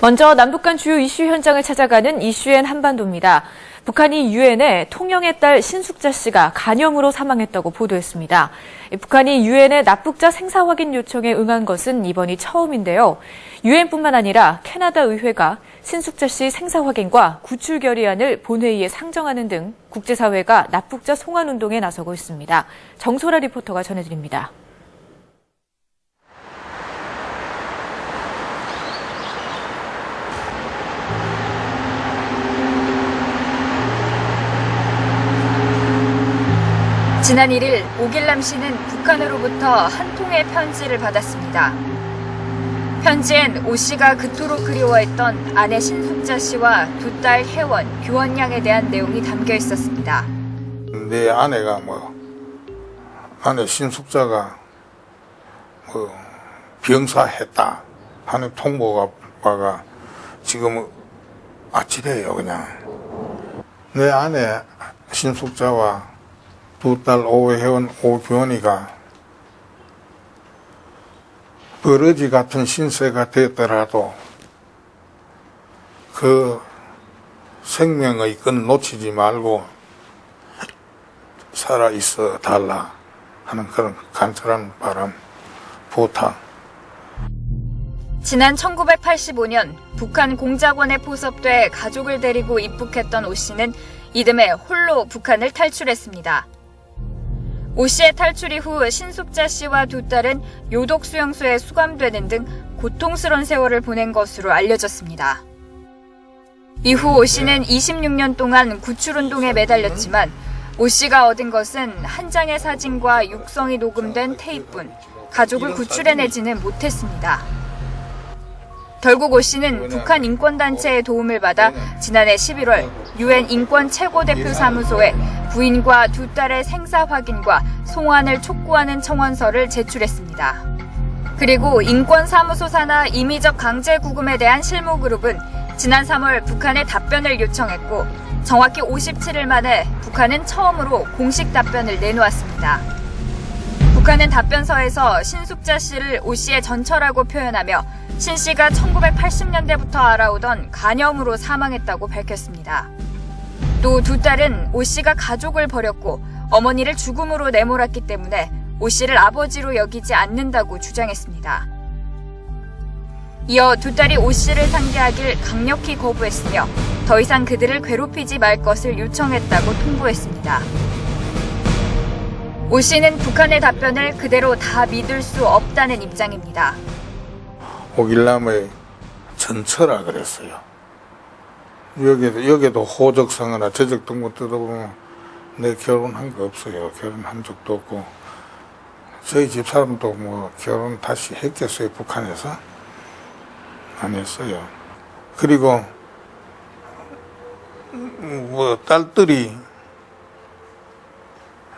먼저 남북 간 주요 이슈 현장을 찾아가는 이슈엔 한반도입니다. 북한이 유엔에 통영의 딸 신숙자 씨가 간염으로 사망했다고 보도했습니다. 북한이 유엔의 납북자 생사 확인 요청에 응한 것은 이번이 처음인데요. 유엔뿐만 아니라 캐나다 의회가 신숙자 씨 생사 확인과 구출 결의안을 본회의에 상정하는 등 국제사회가 납북자 송환 운동에 나서고 있습니다. 정소라 리포터가 전해드립니다. 지난 1일 오길남 씨는 북한으로부터 한 통의 편지를 받았습니다. 편지엔 오 씨가 그토록 그리워했던 아내 신숙자 씨와 두 딸 혜원, 규원 양에 대한 내용이 담겨 있었습니다. 내 아내가 아내 신숙자가 병사했다 하는 통보가 지금 아찔해요, 그냥. 내 아내 신숙자와 두 딸 오혜원, 오규원이가 버러지 같은 신세가 됐더라도 그 생명의 끈 놓치지 말고 살아있어 달라 하는 그런 간절한 바람, 부탁. 지난 1985년 북한 공작원에 포섭돼 가족을 데리고 입국했던 오 씨는 이듬해 홀로 북한을 탈출했습니다. 오 씨의 탈출 이후 신숙자 씨와 두 딸은 요독 수용소에 수감되는 등 고통스러운 세월을 보낸 것으로 알려졌습니다. 이후 오 씨는 26년 동안 구출운동에 매달렸지만 오 씨가 얻은 것은 한 장의 사진과 육성이 녹음된 테이프뿐 가족을 구출해내지는 못했습니다. 결국 오 씨는 북한 인권단체의 도움을 받아 지난해 11월 유엔 인권 최고대표 사무소에 부인과 두 딸의 생사 확인과 송환을 촉구하는 청원서를 제출했습니다. 그리고 인권사무소 산하 임의적 강제 구금에 대한 실무그룹은 지난 3월 북한에 답변을 요청했고 정확히 57일 만에 북한은 처음으로 공식 답변을 내놓았습니다. 북한은 답변서에서 신숙자 씨를 오 씨의 전처라고 표현하며 신 씨가 1980년대부터 알아오던 간염으로 사망했다고 밝혔습니다. 또 두 딸은 오 씨가 가족을 버렸고 어머니를 죽음으로 내몰았기 때문에 오 씨를 아버지로 여기지 않는다고 주장했습니다. 이어 두 딸이 오 씨를 상대하길 강력히 거부했으며 더 이상 그들을 괴롭히지 말 것을 요청했다고 통보했습니다. 오 씨는 북한의 답변을 그대로 다 믿을 수 없다는 입장입니다. 오길남의 전처라 그랬어요. 여기도 호적상이나 재적 등본 뜯어보면 내 결혼한 거 없어요. 결혼한 적도 없고. 저희 집사람도 결혼 다시 했겠어요, 북한에서? 안 했어요. 그리고 딸들이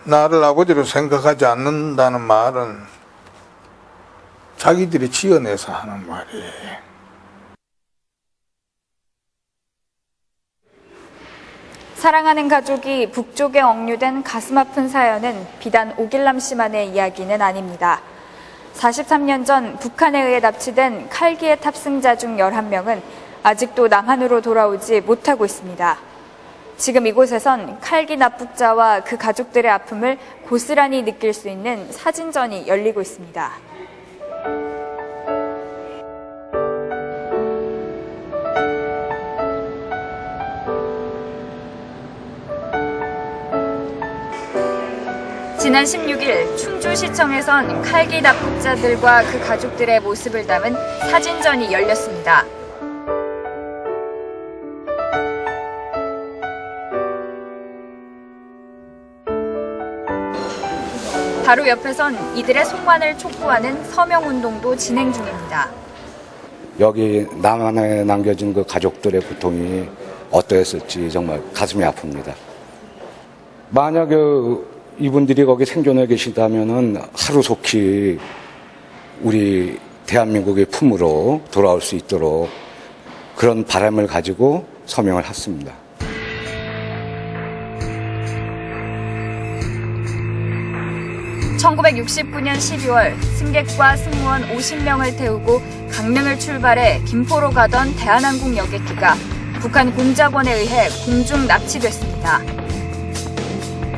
나를 아버지로 생각하지 않는다는 말은 자기들이 지어내서 하는 말이에요. 사랑하는 가족이 북쪽에 억류된 가슴 아픈 사연은 비단 오길남 씨만의 이야기는 아닙니다. 43년 전 북한에 의해 납치된 칼기의 탑승자 중 11명은 아직도 남한으로 돌아오지 못하고 있습니다. 지금 이곳에선 칼기 납북자와 그 가족들의 아픔을 고스란히 느낄 수 있는 사진전이 열리고 있습니다. 지난 16일 충주시청에선 칼기 납북자들과 그 가족들의 모습을 담은 사진전이 열렸습니다. 바로 옆에선 이들의 송환을 촉구하는 서명운동도 진행 중입니다. 여기 남한에 남겨진 그 가족들의 고통이 어떠했을지 정말 가슴이 아픕니다. 만약 이분들이 거기 생존해 계시다면은 하루속히 우리 대한민국의 품으로 돌아올 수 있도록 그런 바람을 가지고 서명을 했습니다. 1969년 12월 승객과 승무원 50명을 태우고 강릉을 출발해 김포로 가던 대한항공 여객기가 북한 공작원에 의해 공중 납치됐습니다.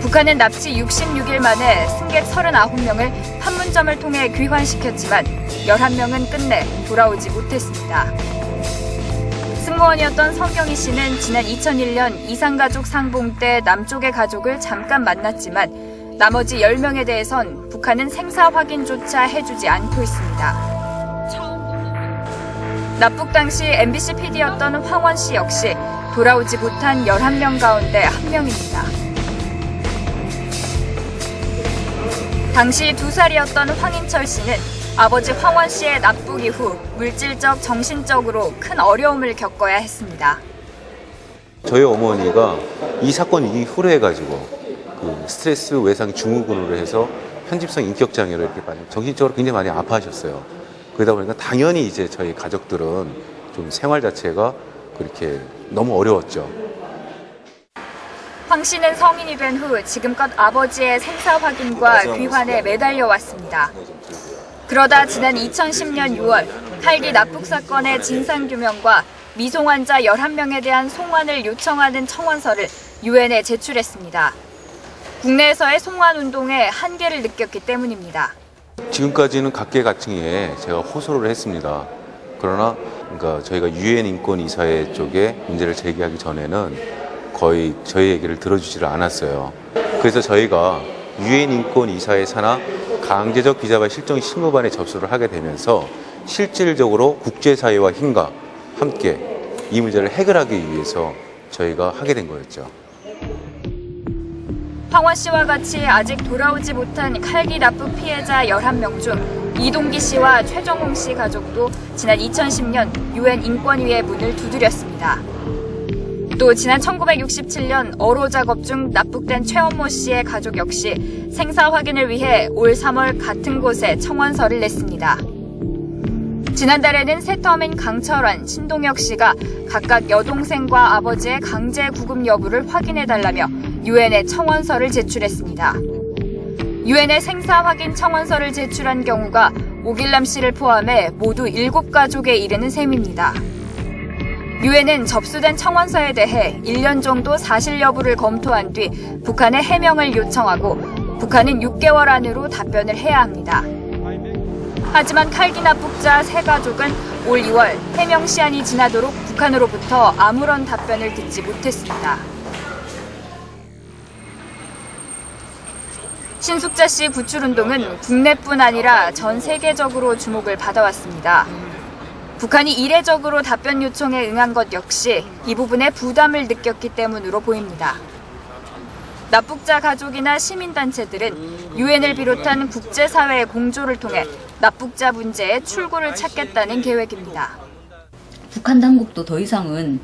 북한은 납치 66일 만에 승객 39명을 판문점을 통해 귀환시켰지만 11명은 끝내 돌아오지 못했습니다. 승무원이었던 성경희 씨는 지난 2001년 이산가족 상봉 때 남쪽의 가족을 잠깐 만났지만 나머지 10명에 대해선 북한은 생사 확인조차 해주지 않고 있습니다. 납북 당시 MBC PD였던 황원 씨 역시 돌아오지 못한 11명 가운데 한 명입니다. 당시 2살이었던 황인철 씨는 아버지 황원 씨의 납북 이후 물질적, 정신적으로 큰 어려움을 겪어야 했습니다. 저희 어머니가 이 사건 이후로 해가지고 그 스트레스 외상 증후군으로 해서 편집성 인격 장애로 이렇게 정신적으로 굉장히 많이 아파하셨어요. 그러다 보니까 당연히 이제 저희 가족들은 좀 생활 자체가 그렇게 너무 어려웠죠. 황 씨는 성인이 된 후 지금껏 아버지의 생사 확인과 귀환에 매달려 왔습니다. 그러다 지난 2010년 6월 탈기 납북 사건의 진상규명과 미송 환자 11명에 대한 송환을 요청하는 청원서를 유엔에 제출했습니다. 국내에서의 송환 운동에 한계를 느꼈기 때문입니다. 지금까지는 각계각층에 제가 호소를 했습니다. 그러나 그러니까 저희가 유엔 인권 이사회 쪽에 문제를 제기하기 전에는 거의 저희 얘기를 들어주지를 않았어요. 그래서 저희가 유엔 인권 이사회 산하 강제적 비자발 실종 실무반에 접수를 하게 되면서 실질적으로 국제사회와 힘과 함께 이 문제를 해결하기 위해서 저희가 하게 된 거였죠. 황원 씨와 같이 아직 돌아오지 못한 칼기 납북 피해자 11명 중 이동기 씨와 최정홍 씨 가족도 지난 2010년 유엔 인권위의 문을 두드렸습니다. 또 지난 1967년 어로 작업 중 납북된 최원모 씨의 가족 역시 생사 확인을 위해 올 3월 같은 곳에 청원서를 냈습니다. 지난달에는 새터민 강철환, 신동혁 씨가 각각 여동생과 아버지의 강제 구금 여부를 확인해달라며 유엔에 청원서를 제출했습니다. 유엔에 생사 확인 청원서를 제출한 경우가 오길남 씨를 포함해 모두 7가족에 이르는 셈입니다. 유엔은 접수된 청원서에 대해 1년 정도 사실 여부를 검토한 뒤 북한에 해명을 요청하고 북한은 6개월 안으로 답변을 해야 합니다. 하지만 칼기 납북자 3가족은 올 2월 해명 시한이 지나도록 북한으로부터 아무런 답변을 듣지 못했습니다. 신숙자 씨 구출운동은 국내뿐 아니라 전 세계적으로 주목을 받아왔습니다. 북한이 이례적으로 답변 요청에 응한 것 역시 이 부분에 부담을 느꼈기 때문으로 보입니다. 납북자 가족이나 시민단체들은 유엔을 비롯한 국제사회의 공조를 통해 납북자 문제에 출구를 찾겠다는 계획입니다. 북한 당국도 더 이상은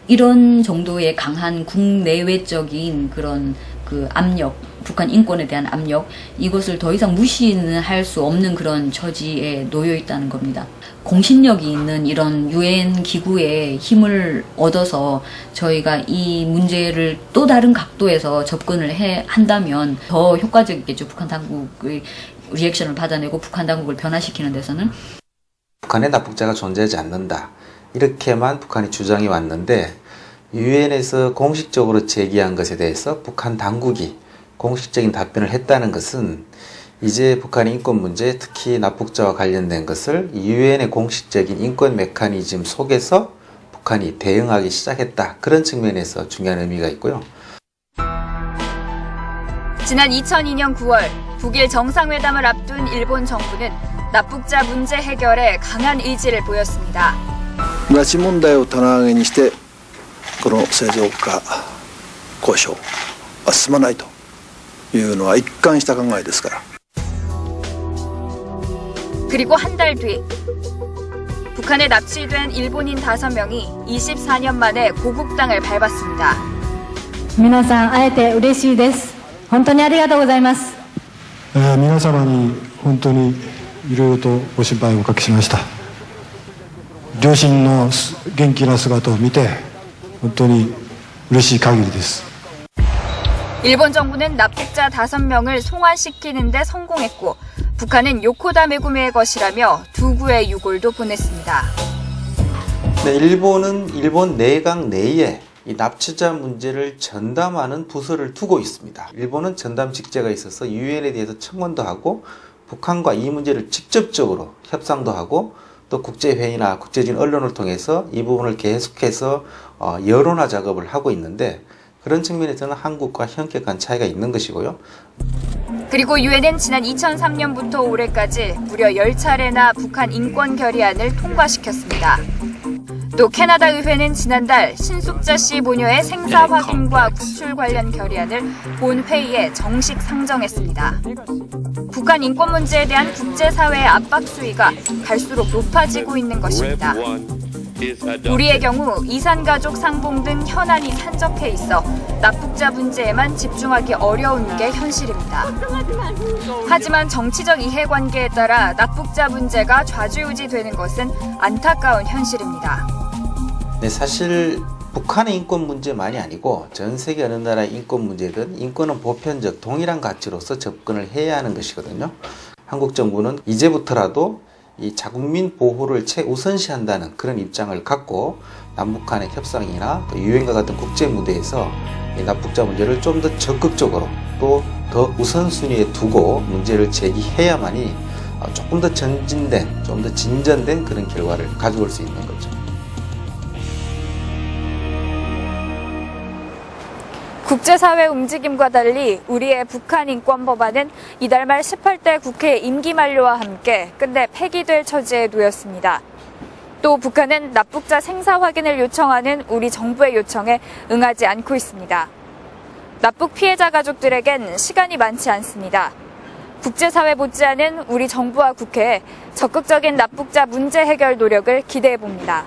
이런 정도의 강한 국내외적인 그런 그 압력, 북한 인권에 대한 압력, 이것을 더 이상 무시는 할 수 없는 그런 처지에 놓여 있다는 겁니다. 공신력이 있는 이런 유엔 기구의 힘을 얻어서 저희가 이 문제를 또 다른 각도에서 접근을 한다면 더 효과적이겠죠. 북한 당국의 리액션을 받아내고 북한 당국을 변화시키는 데서는. 북한에 납북자가 존재하지 않는다. 이렇게만 북한이 주장이 왔는데 유엔에서 공식적으로 제기한 것에 대해서 북한 당국이 공식적인 답변을 했다는 것은 이제 북한의 인권 문제, 특히 납북자와 관련된 것을 유엔의 공식적인 인권 메커니즘 속에서 북한이 대응하기 시작했다. 그런 측면에서 중요한 의미가 있고요. 지난 2002년 9월 북일 정상회담을 앞둔 일본 정부는 납북자 문제 해결에 강한 의지를 보였습니다. 拉致問題を棚上げにしてこの正常化交渉は進まないというのは一貫した考えですから。 그리고 한 달 뒤 북한에 납치된 일본인 5명이 24년 만에 고국 땅을 밟았습니다. 皆さん会えて嬉しいです。本当にありがとうございます。皆様に本当にいろいろとご心配をおかけしました。両親の元気な姿を見て本当に嬉しい限りです。 일본 정부는 납북자 5명을 송환시키는 데 성공했고 북한은 요코다 메구메의 것이라며 두구의 유골도 보냈습니다. 네, 일본은 일본 내각 내에 이 납치자 문제를 전담하는 부서를 두고 있습니다. 일본은 전담 직제가 있어서 유엔에 대해서 청원도 하고 북한과 이 문제를 직접적으로 협상도 하고 또 국제회의나 국제적인 언론을 통해서 이 부분을 계속해서 여론화 작업을 하고 있는데 그런 측면에서는 한국과 현격한 차이가 있는 것이고요. 그리고 유엔은 지난 2003년부터 올해까지 무려 10차례나 북한 인권 결의안을 통과시켰습니다. 또 캐나다 의회는 지난달 신숙자 씨 모녀의 생사 확인과 구출 관련 결의안을 본 회의에 정식 상정했습니다. 북한 인권 문제에 대한 국제사회의 압박 수위가 갈수록 높아지고 있는 것입니다. 우리의 경우 이산가족 상봉 등 현안이 산적해 있어 납북자 문제에만 집중하기 어려운 게 현실입니다. 하지만 정치적 이해관계에 따라 납북자 문제가 좌지우지되는 것은 안타까운 현실입니다. 네, 사실 북한의 인권 문제만이 아니고 전 세계 어느 나라의 인권 문제든 인권은 보편적 동일한 가치로서 접근을 해야 하는 것이거든요. 한국 정부는 이제부터라도 이 자국민 보호를 최우선시한다는 그런 입장을 갖고 남북한의 협상이나 또 유엔과 같은 국제 무대에서 이 납북자 문제를 좀 더 적극적으로 또 더 우선순위에 두고 문제를 제기해야만이 조금 더 전진된, 좀 더 진전된 그런 결과를 가져올 수 있는 거죠. 국제사회 움직임과 달리 우리의 북한 인권 법안은 이달 말 18대 국회 임기 만료와 함께 끝내 폐기될 처지에 놓였습니다. 또 북한은 납북자 생사 확인을 요청하는 우리 정부의 요청에 응하지 않고 있습니다. 납북 피해자 가족들에겐 시간이 많지 않습니다. 국제사회 못지않은 우리 정부와 국회에 적극적인 납북자 문제 해결 노력을 기대해 봅니다.